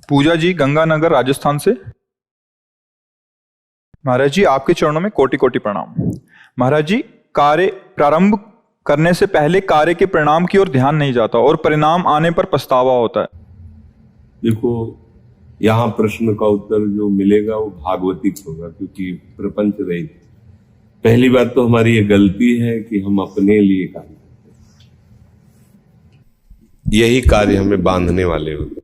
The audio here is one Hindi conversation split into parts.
पूजा जी गंगानगर राजस्थान से। महाराज जी आपके चरणों में कोटि कोटि प्रणाम। महाराज जी, कार्य प्रारंभ करने से पहले कार्य के परिणाम की ओर ध्यान नहीं जाता और परिणाम आने पर पछतावा होता है। देखो, यहाँ प्रश्न का उत्तर जो मिलेगा वो भागवतिक होगा, क्योंकि प्रपंच रहित। पहली बात तो हमारी ये गलती है कि हम अपने लिए कार्य करते हैं, यही कार्य हमें बांधने वाले होते,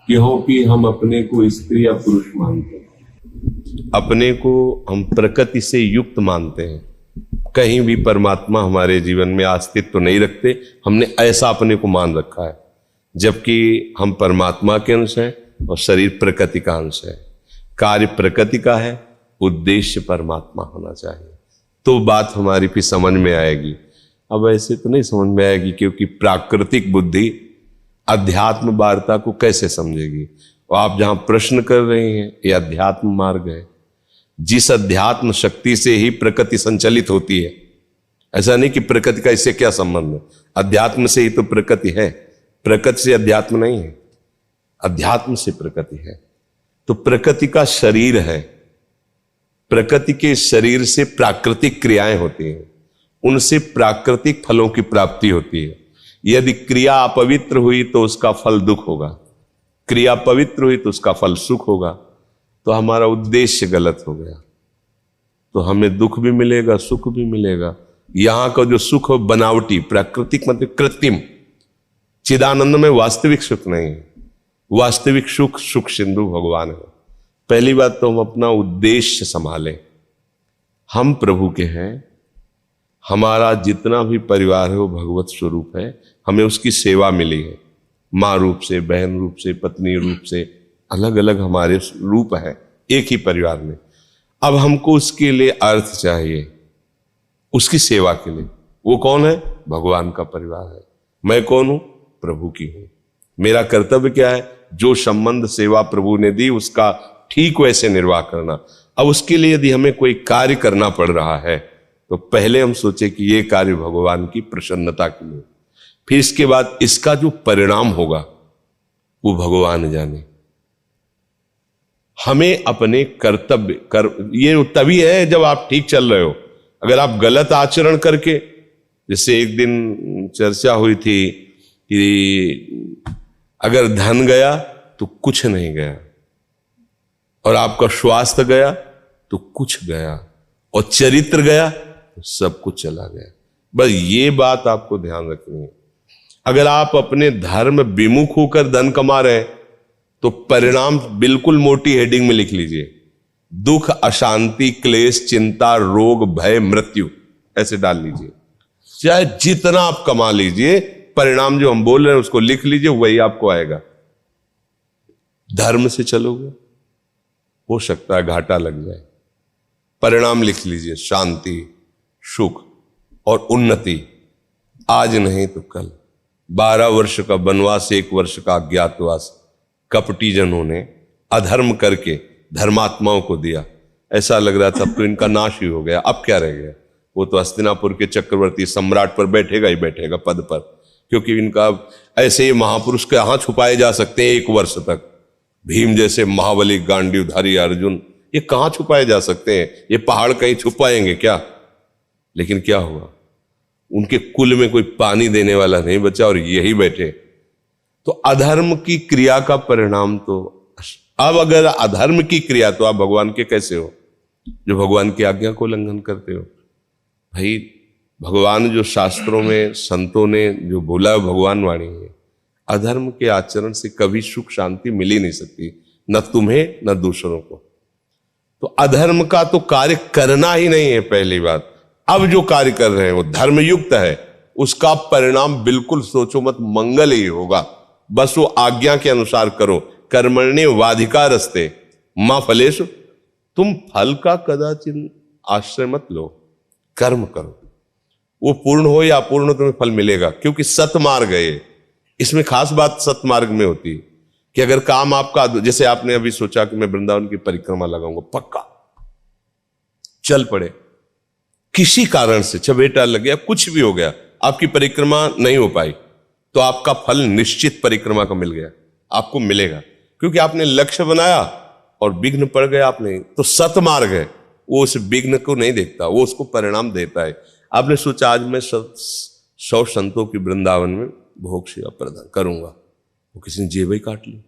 क्योंकि हम अपने को स्त्री या पुरुष मानते हैं, अपने को हम प्रकृति से युक्त मानते हैं, कहीं भी परमात्मा हमारे जीवन में अस्तित्व तो नहीं रखते। हमने ऐसा अपने को मान रखा है, जबकि हम परमात्मा के अंश हैं और शरीर प्रकृति का अंश है। कार्य प्रकृति का है, उद्देश्य परमात्मा होना चाहिए, तो बात हमारी फिर समझ में आएगी। अब ऐसे तो नहीं समझ में आएगी, क्योंकि प्राकृतिक बुद्धि अध्यात्म वार्ता को कैसे समझेगी। और आप जहां प्रश्न कर रहे हैं ये अध्यात्म मार्ग है, जिस अध्यात्म शक्ति से ही प्रकृति संचालित होती है। ऐसा नहीं कि प्रकृति का इससे क्या संबंध है, अध्यात्म से ही तो प्रकृति है, प्रकृति से अध्यात्म नहीं है, अध्यात्म से प्रकृति है। तो प्रकृति का शरीर है, प्रकृति के शरीर से प्राकृतिक क्रियाएं होती हैं, उनसे प्राकृतिक फलों की प्राप्ति होती है। यदि क्रिया अपवित्र हुई तो उसका फल दुख होगा, क्रिया पवित्र हुई तो उसका फल सुख होगा। तो हमारा उद्देश्य गलत हो गया, तो हमें दुख भी मिलेगा, सुख भी मिलेगा। यहां का जो सुख हो बनावटी, प्राकृतिक मतलब कृत्रिम, चिदानंद में वास्तविक सुख नहीं है। वास्तविक सुख सुख सिंधु भगवान है। पहली बात तो हम अपना उद्देश्य संभालें, हम प्रभु के हैं, हमारा जितना भी परिवार है वो भगवत स्वरूप है, हमें उसकी सेवा मिली है, माँ रूप से, बहन रूप से, पत्नी रूप से, अलग अलग हमारे रूप है एक ही परिवार में। अब हमको उसके लिए अर्थ चाहिए, उसकी सेवा के लिए। वो कौन है? भगवान का परिवार है। मैं कौन हूं? प्रभु की हूं। मेरा कर्तव्य क्या है? जो संबंध सेवा प्रभु ने दी उसका ठीक वैसे निर्वाह करना। अब उसके लिए यदि हमें कोई कार्य करना पड़ रहा है तो पहले हम सोचे कि ये कार्य भगवान की प्रसन्नता के लिए, फिर इसके बाद इसका जो परिणाम होगा वो भगवान जाने। हमें अपने कर्तव्य ये तभी है जब आप ठीक चल रहे हो। अगर आप गलत आचरण करके, जैसे एक दिन चर्चा हुई थी कि अगर धन गया तो कुछ नहीं गया, और आपका स्वास्थ्य गया तो कुछ गया, और चरित्र गया तो सब कुछ चला गया। बस ये बात आपको ध्यान रखनी है। अगर आप अपने धर्म विमुख होकर धन कमा रहे हैं तो परिणाम बिल्कुल मोटी हेडिंग में लिख लीजिए, दुख, अशांति, क्लेश, चिंता, रोग, भय, मृत्यु, ऐसे डाल लीजिए। चाहे जितना आप कमा लीजिए, परिणाम जो हम बोल रहे हैं उसको लिख लीजिए, वही आपको आएगा। धर्म से चलोगे हो सकता है घाटा लग जाए। परिणाम लिख लीजिए, शांति, सुख और उन्नति, आज नहीं तो कल। 12 वर्ष का वनवास, 1 वर्ष का अज्ञातवास कपटी जनों ने अधर्म करके धर्मात्माओं को दिया। ऐसा लग रहा था तो इनका नाश ही हो गया, अब क्या रह गया? वो तो हस्तिनापुर के चक्रवर्ती सम्राट पर बैठेगा ही बैठेगा पद पर, क्योंकि इनका ऐसे ही महापुरुष कहां छुपाए जा सकते हैं 1 वर्ष तक। भीम जैसे महाबली, गांडीवधारी अर्जुन, ये कहां छुपाए जा सकते हैं? ये पहाड़ कहीं छुपाएंगे क्या? लेकिन क्या हुआ? उनके कुल में कोई पानी देने वाला नहीं बचा और यही बैठे। तो अधर्म की क्रिया का परिणाम तो, अब अगर अधर्म की क्रिया, तो आप भगवान के कैसे हो जो भगवान की आज्ञा को उल्लंघन करते हो? भाई, भगवान जो शास्त्रों में संतों ने जो बोला है भगवान वाणी है, अधर्म के आचरण से कभी सुख शांति मिल ही नहीं सकती, न तुम्हें न दूसरों को। तो अधर्म का तो कार्य करना ही नहीं है पहली बात। अब जो कार्य कर रहे हैं वो धर्मयुक्त है, उसका परिणाम बिल्कुल सोचो मत मंगल ही होगा। बस वो आज्ञा के अनुसार करो। कर्मण्येवाधिकारस्ते मां फलेषु, तुम फल का कदाचित आश्रय मत लो, कर्म करो। वो पूर्ण हो या अपूर्ण तुम्हें फल मिलेगा, क्योंकि सतमार्ग है ये। इसमें खास बात सतमार्ग में होती है कि अगर काम आपका, जैसे आपने अभी सोचा कि मैं वृंदावन की परिक्रमा लगाऊंगा, पक्का चल पड़े, किसी कारण से चबेटा लग गया, कुछ भी हो गया, आपकी परिक्रमा नहीं हो पाई, तो आपका फल निश्चित परिक्रमा का मिल गया, आपको मिलेगा। क्योंकि आपने लक्ष्य बनाया और विघ्न पड़ गया आपने, तो सतमार्ग है वो उस विघ्न को नहीं देखता, वो उसको परिणाम देता है। आपने सोचा आज मैं 100 संतों की वृंदावन में भोग सेवा प्रदान करूंगा, वो किसी ने जेब ही काट ली।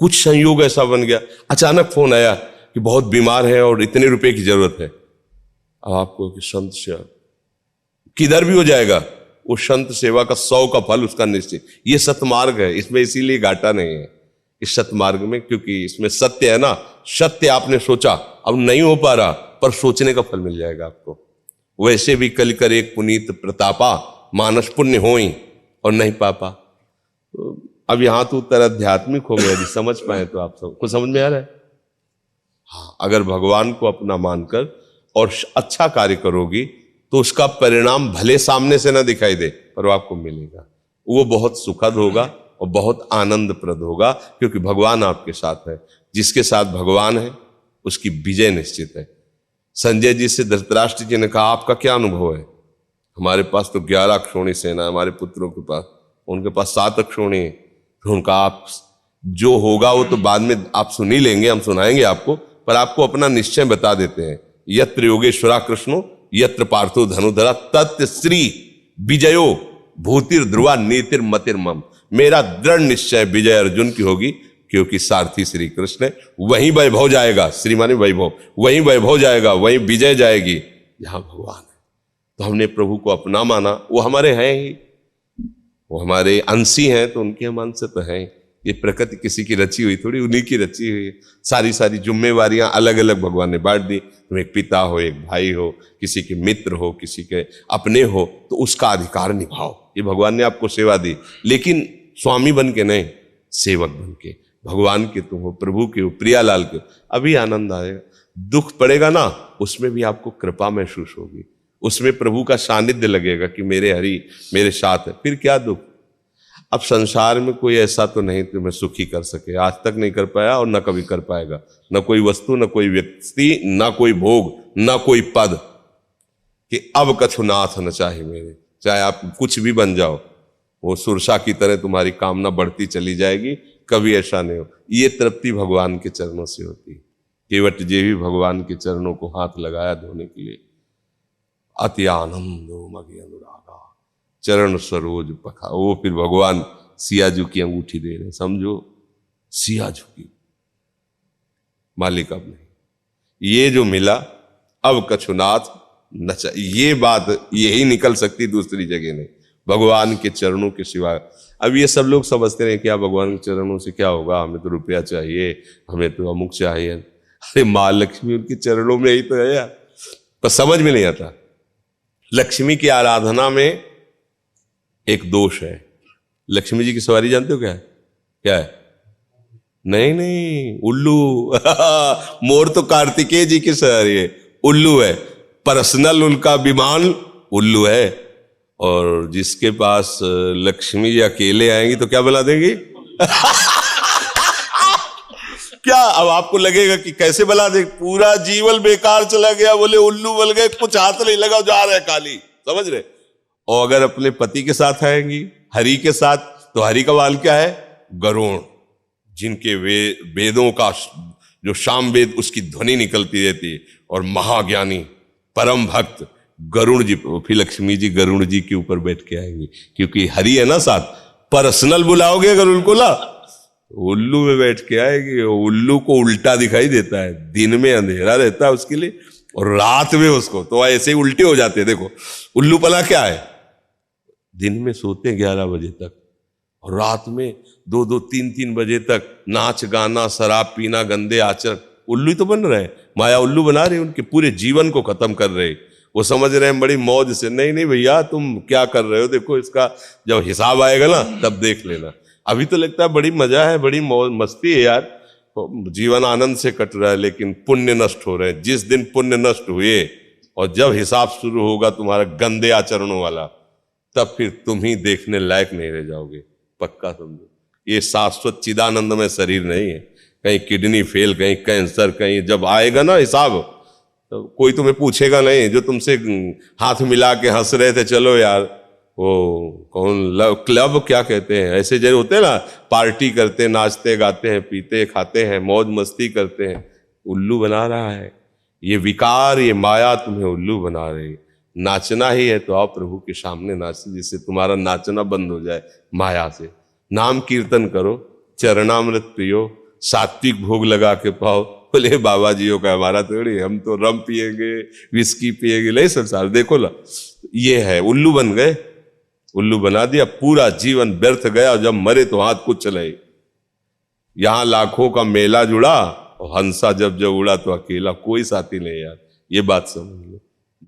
कुछ संयोग ऐसा बन गया, अचानक फोन आया कि बहुत बीमार है और इतने रुपए की जरूरत है। अब आपको कि संत सेवा किधर भी हो जाएगा, वो संत सेवा का 100 का फल उसका निश्चित। ये सतमार्ग है, इसमें इसीलिए घाटा नहीं है इस सतमार्ग में, क्योंकि इसमें सत्य है ना। सत्य आपने सोचा, अब नहीं हो पा रहा, पर सोचने का फल मिल जाएगा आपको। वैसे भी कल कर एक पुनीत प्रतापा, मानस पुण्य होई और नहीं पापा। तो अब यहां तो उत्तर आध्यात्मिक हो गया, यदि समझ पाए तो आप सब कुछ समझ में आ रहा है। हाँ, अगर भगवान को अपना मानकर और अच्छा कार्य करोगी तो उसका परिणाम भले सामने से ना दिखाई दे, पर वो आपको मिलेगा। वो बहुत सुखद होगा और बहुत आनंदप्रद होगा, क्योंकि भगवान आपके साथ है। जिसके साथ भगवान है उसकी विजय निश्चित है। संजय जी से धृतराष्ट्र जी ने कहा, आपका क्या अनुभव है? हमारे पास तो 11 अक्षौणी सेना, हमारे पुत्रों के पास, उनके पास 7 अक्षौणी है। फिर उनका आप जो होगा वो तो बाद में आप सुन ही लेंगे, हम सुनाएंगे आपको, पर आपको अपना निश्चय बता देते हैं। यत्र योगेश्वरा कृष्णो यत्र पार्थो धनुधरा तत् श्री विजयो भूतिर ध्रुवा नीतिर मतिर मम। मेरा दृढ़ निश्चय विजय अर्जुन की होगी, क्योंकि सारथी श्री कृष्ण है। वहीं वैभव जाएगा, श्री माने वैभव, वहीं वैभव जाएगा, वहीं विजय जाएगी जहां भगवान है। तो हमने प्रभु को अपना माना, वो हमारे हैं ही, वो हमारे अंशी हैं, तो उनके हम अंश तो हैं। ये प्रकृति किसी की रची हुई थोड़ी, उन्हीं की रची हुई है। सारी सारी जिम्मेवारियां अलग अलग भगवान ने बांट दी। तुम एक पिता हो, एक भाई हो, किसी के मित्र हो, किसी के अपने हो, तो उसका अधिकार निभाओ। ये भगवान ने आपको सेवा दी, लेकिन स्वामी बन के नहीं, सेवक बन के। भगवान के तुम हो, प्रभु के हो, प्रियालाल के हो, अभी आनंद आएगा। दुख पड़ेगा ना, उसमें भी आपको कृपा महसूस होगी, उसमें प्रभु का सानिध्य लगेगा कि मेरे हरि मेरे साथ है। फिर क्या दुख। अब संसार में कोई ऐसा तो नहीं तुम्हें सुखी कर सके, आज तक नहीं कर पाया और न कभी कर पाएगा। न कोई वस्तु, न कोई व्यक्ति, न कोई भोग, न कोई पद, कि अब कछु नाथ न चाहे मेरे। चाहे आप कुछ भी बन जाओ, वो सुरसा की तरह तुम्हारी कामना बढ़ती चली जाएगी, कभी ऐसा नहीं हो। ये तृप्ति भगवान के चरणों से होती है। केवट जे भी भगवान के चरणों को हाथ लगाया धोने के लिए, अति आनंदो मगे अनुरागा चरण सरोज पखा। वो फिर भगवान सियाजू की अंगूठी दे रहे, समझो सियाजू की, मालिक अब नहीं। ये जो मिला अब कछुनाथ न चाहिए, ये बात यही निकल सकती, दूसरी जगह नहीं, भगवान के चरणों के सिवा। अब ये सब लोग समझते रहे क्या भगवान के चरणों से क्या होगा, हमें तो रुपया चाहिए, हमें तो अमुक चाहिए। अरे माँ लक्ष्मी उनके चरणों में ही तो है यार, पर समझ में नहीं आता। लक्ष्मी की आराधना में एक दोष है। लक्ष्मी जी की सवारी जानते हो क्या है? क्या है? नहीं नहीं, उल्लू। मोर तो कार्तिकेय जी की सवारी है, उल्लू है। पर्सनल उनका विमान उल्लू है। और जिसके पास लक्ष्मी जी अकेले आएंगी तो क्या बना देंगी? क्या अब आपको लगेगा कि कैसे बना दे? पूरा जीवन बेकार चला गया, बोले उल्लू बन गए, कुछ हाथ नहीं लगा, जा रहे काली, समझ रहे। और अगर अपने पति के साथ आएंगी, हरि के साथ, तो हरि का वाल क्या है? गरुण, जिनके वेदों का जो शाम वेद उसकी ध्वनि निकलती रहती है, और महाज्ञानी परम भक्त गरुण जी। फिर लक्ष्मी जी गरुण जी के ऊपर बैठ के आएंगी, क्योंकि हरि है ना साथ। पर्सनल बुलाओगे अगर उनको ना, उल्लू में बैठ के आएगी। उल्लू को उल्टा दिखाई देता है, दिन में अंधेरा रहता है उसके लिए, और रात में उसको तो ऐसे ही उल्टे हो जाते हैं। देखो उल्लू पला क्या है, दिन में सोते 11 बजे तक, और रात में 2-2, 3-3 बजे तक नाच गाना, शराब पीना, गंदे आचरण। उल्लू तो बन रहे, माया उल्लू बना रहे, उनके पूरे जीवन को खत्म कर रहे। वो समझ रहे हैं बड़ी मौज से। नहीं नहीं भैया, तुम क्या कर रहे हो, देखो इसका जब हिसाब आएगा ना तब देख लेना। अभी तो लगता है बड़ी मजा है, बड़ी मौज मस्ती है यार, जीवन आनंद से कट रहा है, लेकिन पुण्य नष्ट हो रहे हैं। जिस दिन पुण्य नष्ट हुए और जब हिसाब शुरू होगा तुम्हारा गंदे आचरणों वाला, तब फिर तुम ही देखने लायक नहीं रह जाओगे, पक्का समझो। ये शाश्वत चिदानंद में शरीर नहीं है, कहीं किडनी फेल, कहीं कैंसर, कहीं जब आएगा ना हिसाब, तो कोई तुम्हें पूछेगा नहीं। जो तुमसे हाथ मिला के हंस रहे थे, चलो यार वो कौन क्लब क्या कहते हैं, ऐसे जैसे होते हैं ना, पार्टी करते, नाचते गाते हैं, पीते खाते हैं, मौज मस्ती करते हैं, उल्लू बना रहा है। ये विकार, ये माया तुम्हें उल्लू बना रही। नाचना ही है तो आओ प्रभु के सामने नाचो, जिससे तुम्हारा नाचना बंद हो जाए माया से। नाम कीर्तन करो, चरणामृत पियो, सात्विक भोग लगा के पाओ। बोले बाबा जियो का हमारा थोड़ी, हम तो रम पिएंगे, विस्की पिएंगे, नहीं संसार। देखो ना, ये है, उल्लू बन गए, उल्लू बना दिया, पूरा जीवन व्यर्थ गया। जब मरे तो हाथ कुछ चले। यहां लाखों का मेला जुड़ा और हंसा जब जब उड़ा तो अकेला, कोई साथी नहीं यार। ये बात समझ लो।